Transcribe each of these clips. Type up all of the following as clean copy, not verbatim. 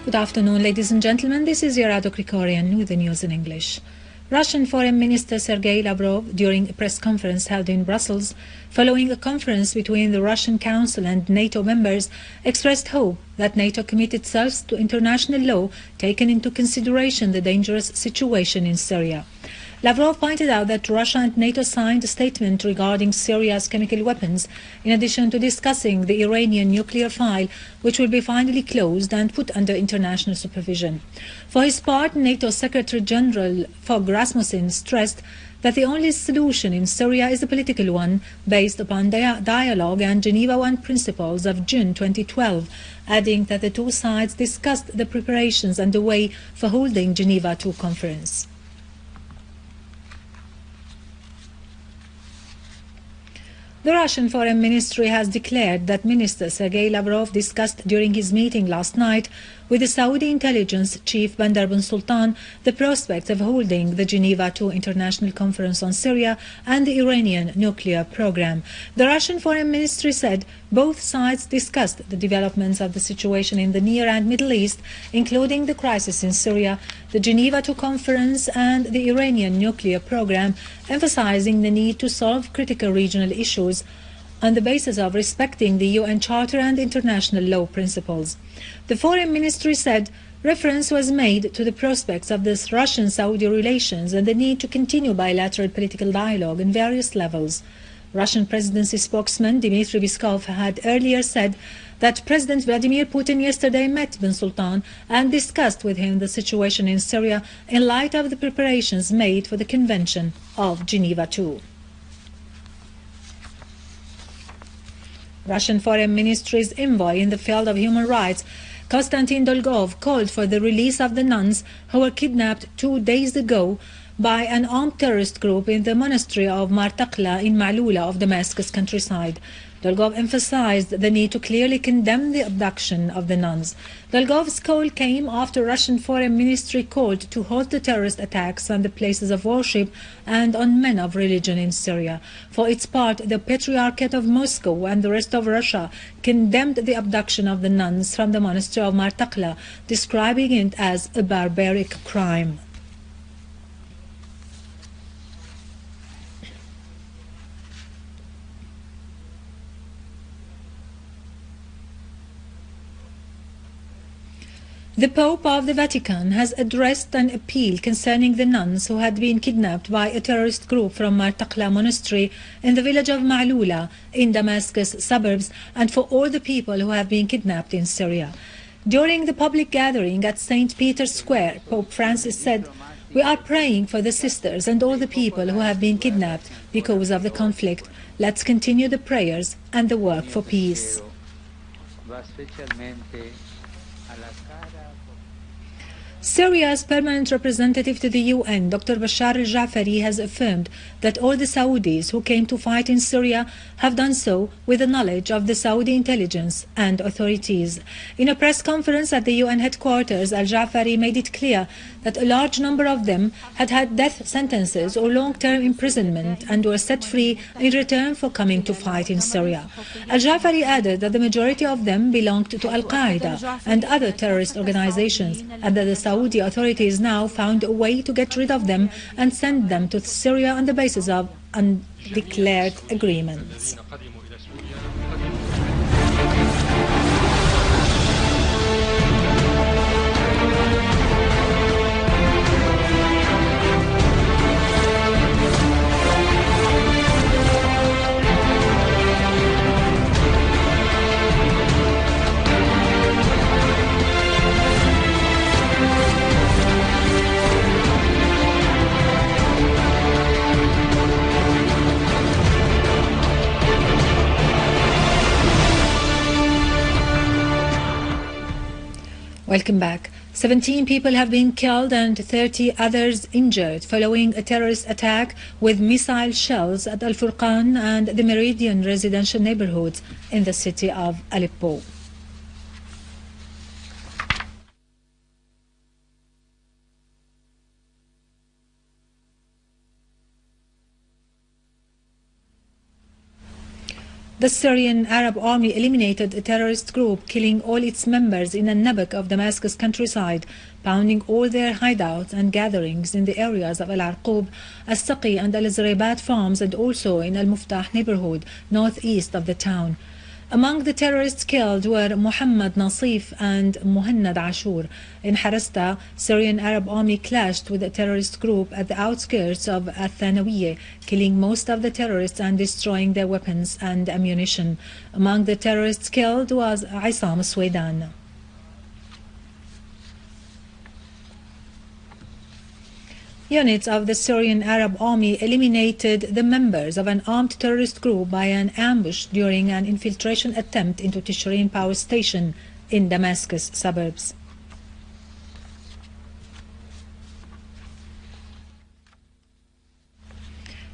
Good afternoon, ladies and gentlemen. This is your Krikorian with the news in English. Russian Foreign Minister Sergei Lavrov, during a press conference held in Brussels, following a conference between the Russian Council and NATO members, expressed hope that NATO commit itself to international law, taking into consideration the dangerous situation in Syria. Lavrov pointed out that Russia and NATO signed a statement regarding Syria's chemical weapons, in addition to discussing the Iranian nuclear file, which will be finally closed and put under international supervision. For his part, NATO Secretary General Fogh Rasmussen stressed that the only solution in Syria is a political one based upon dialogue and Geneva I principles of June 2012, adding that the two sides discussed the preparations underway for holding Geneva II conference. The Russian Foreign Ministry has declared that Minister Sergei Lavrov discussed during his meeting last night with the Saudi intelligence chief Bandar bin Sultan the prospect of holding the Geneva II International Conference on Syria and the Iranian nuclear program. The Russian Foreign Ministry said both sides discussed the developments of the situation in the Near and Middle East, including the crisis in Syria, the Geneva II Conference and the Iranian nuclear program, emphasizing the need to solve critical regional issues on the basis of respecting the UN Charter and international law principles. The Foreign Ministry said reference was made to the prospects of this Russian-Saudi relations and the need to continue bilateral political dialogue in various levels. Russian presidency spokesman Dmitry Peskov had earlier said that President Vladimir Putin yesterday met bin Sultan and discussed with him the situation in Syria in light of the preparations made for the Convention of Geneva II. Russian Foreign Ministry's envoy in the field of human rights, Konstantin Dolgov, called for the release of the nuns who were kidnapped 2 days ago by an armed terrorist group in the monastery of Martaqla in Ma'lula of Damascus countryside. Dolgov emphasized the need to clearly condemn the abduction of the nuns. Dolgov's call came after Russian Foreign Ministry called to halt the terrorist attacks on the places of worship and on men of religion in Syria. For its part, the Patriarchate of Moscow and the rest of Russia condemned the abduction of the nuns from the monastery of Martaqla, describing it as a barbaric crime. The Pope of the Vatican has addressed an appeal concerning the nuns who had been kidnapped by a terrorist group from Martaqla Monastery in the village of Ma'lula in Damascus suburbs, and for all the people who have been kidnapped in Syria. During the public gathering at St. Peter's Square, Pope Francis said, "We are praying for the sisters and all the people who have been kidnapped because of the conflict. Let's continue the prayers and the work for peace." Syria's permanent representative to the UN, Dr. Bashar al-Jaafari, has affirmed that all the Saudis who came to fight in Syria have done so with the knowledge of the Saudi intelligence and authorities. In a press conference at the UN headquarters, al-Jaafari made it clear that a large number of them had had death sentences or long-term imprisonment and were set free in return for coming to fight in Syria. Al-Jaafari added that the majority of them belonged to Al-Qaeda and other terrorist organizations, and that the Saudi authorities now found a way to get rid of them and send them to Syria on the basis of undeclared agreements. Welcome back. 17 people have been killed and 30 others injured following a terrorist attack with missile shells at Al-Furqan and the Meridian residential neighborhoods in the city of Aleppo. The Syrian Arab army eliminated a terrorist group, killing all its members in a nabak of Damascus countryside, pounding all their hideouts and gatherings in the areas of Al-Arqub, Al-Saqi and Al-Zaribat farms, and also in Al-Muftah neighborhood, northeast of the town. Among the terrorists killed were Muhammad Nasif and Muhannad Ashur. In Harasta, Syrian Arab army clashed with a terrorist group at the outskirts of Al-Thanawiyya, killing most of the terrorists and destroying their weapons and ammunition. Among the terrorists killed was Isam Swaydan. Units of the Syrian Arab army eliminated the members of an armed terrorist group by an ambush during an infiltration attempt into Tishreen power station in Damascus suburbs.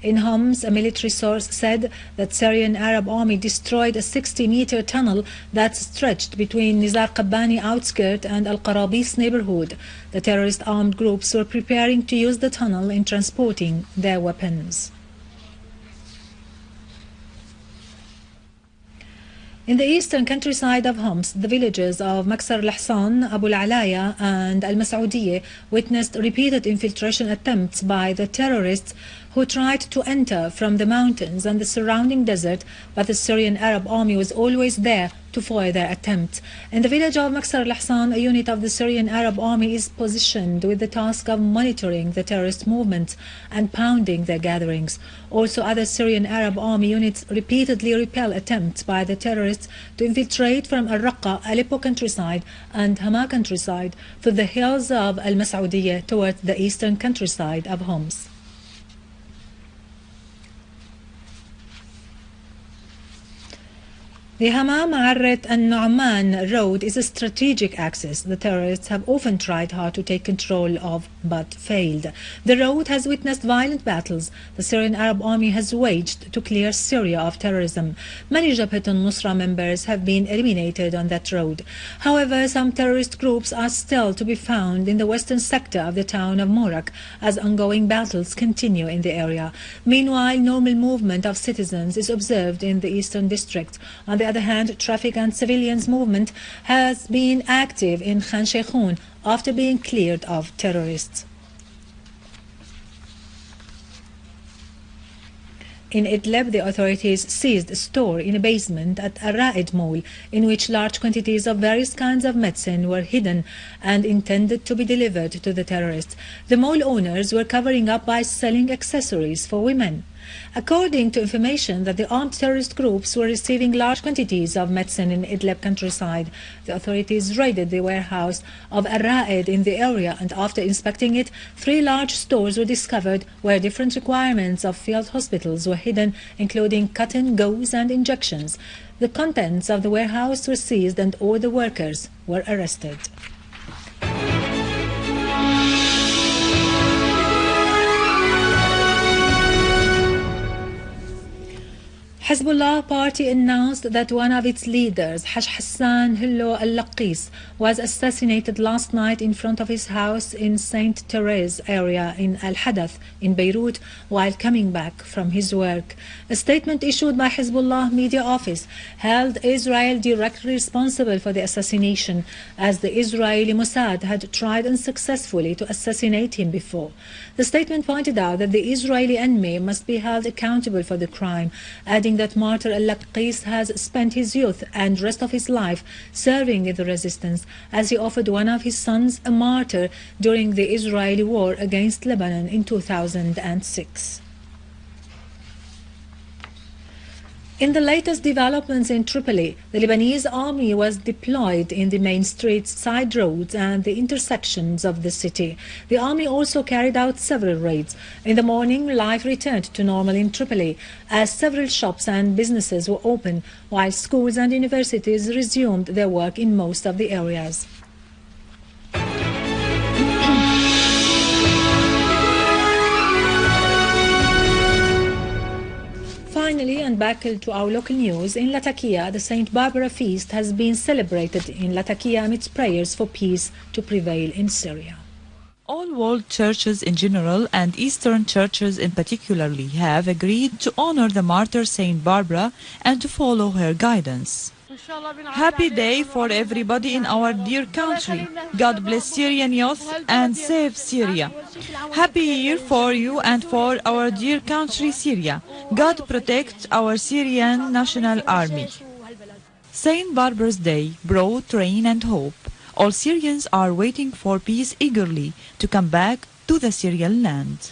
In Homs, a military source said that Syrian Arab army destroyed a 60-meter tunnel that stretched between Nizar Qabbani outskirt and Al-Qarabis neighborhood. The terrorist armed groups were preparing to use the tunnel in transporting their weapons. In the eastern countryside of Homs, the villages of Maksar al-Ahsan, Abu al-Alaya and al-Mas'udiyya witnessed repeated infiltration attempts by the terrorists who tried to enter from the mountains and the surrounding desert, but the Syrian Arab army was always there to foil their attempts. In the village of Maksar al-Ahsan, a unit of the Syrian Arab army is positioned with the task of monitoring the terrorist movements and pounding their gatherings. Also, other Syrian Arab army units repeatedly repel attempts by the terrorists to infiltrate from Al-Raqqa, Aleppo countryside and Hama countryside to the hills of Al-Mas'udiyya towards the eastern countryside of Homs. The Hama Ma'arret and Nu'man road is a strategic axis the terrorists have often tried hard to take control of but failed. The road has witnessed violent battles the Syrian Arab army has waged to clear Syria of terrorism. Many Jabhat al-Nusra members have been eliminated on that road. However, some terrorist groups are still to be found in the western sector of the town of Morak as ongoing battles continue in the area. Meanwhile, normal movement of citizens is observed in the eastern district. On the other hand, traffic and civilians movement has been active in Khan Sheikhoun after being cleared of terrorists. In Idlib, the authorities seized a store in a basement at Ar-Ra'id Mall in which large quantities of various kinds of medicine were hidden and intended to be delivered to the terrorists. The mall owners were covering up by selling accessories for women. According to information that the armed terrorist groups were receiving large quantities of medicine in Idlib countryside, the authorities raided the warehouse of Ar-Ra'id in the area, and after inspecting it, 3 large stores were discovered where different requirements of field hospitals were hidden, including cotton, gauze and injections. The contents of the warehouse were seized and all the workers were arrested. Hezbollah party announced that one of its leaders, Haj Hassan Hillo al-Laqis, was assassinated last night in front of his house in Saint Therese area in Al-Hadath in Beirut while coming back from his work. A statement issued by Hezbollah media office held Israel directly responsible for the assassination, as the Israeli Mossad had tried unsuccessfully to assassinate him before. The statement pointed out that the Israeli enemy must be held accountable for the crime, adding that martyr al-Laqis has spent his youth and rest of his life serving in the resistance, as he offered one of his sons a martyr during the Israeli war against Lebanon in 2006. In the latest developments in Tripoli, the Lebanese army was deployed in the main streets, side roads and the intersections of the city. The army also carried out several raids. In the morning, life returned to normal in Tripoli as several shops and businesses were open, while schools and universities resumed their work in most of the areas. Finally, and back to our local news, in Latakia, the St. Barbara feast has been celebrated in Latakia amidst prayers for peace to prevail in Syria. All world churches in general and Eastern churches in particularly have agreed to honor the martyr Saint Barbara and to follow her guidance. Happy day for everybody in our dear country. God bless Syrian youth and save Syria. Happy year for you and for our dear country Syria. God protect our Syrian National Army. Saint Barbara's Day brought rain and hope. All Syrians are waiting for peace eagerly to come back to the Syrian land.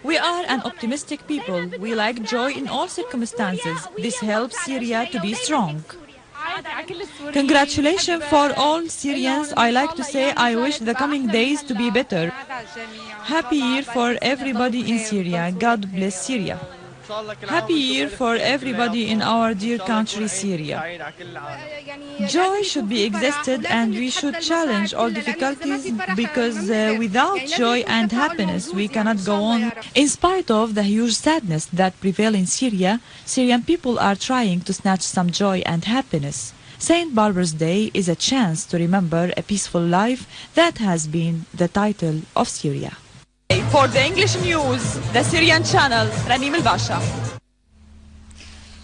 We are an optimistic people. We like joy in all circumstances. This helps Syria to be strong. Congratulations for all Syrians. I like to say I wish the coming days to be better. Happy year for everybody in Syria. God bless Syria. Happy year for everybody in our dear country Syria. Joy should be existed and we should challenge all difficulties because without joy and happiness we cannot go on. In spite of the huge sadness that prevails in Syria, Syrian people are trying to snatch some joy and happiness. Saint Barbara's Day is a chance to remember a peaceful life that has been the title of Syria. For the English news, the Syrian channel, Ranim al-Basha.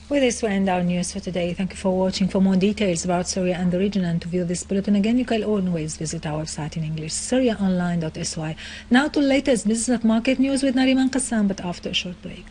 With this, we end our news for today. Thank you for watching. For more details about Syria and the region and to view this bulletin again, you can always visit our website in English, syriaonline.sy. Now to latest business market news with Nariman Qassam, but after a short break.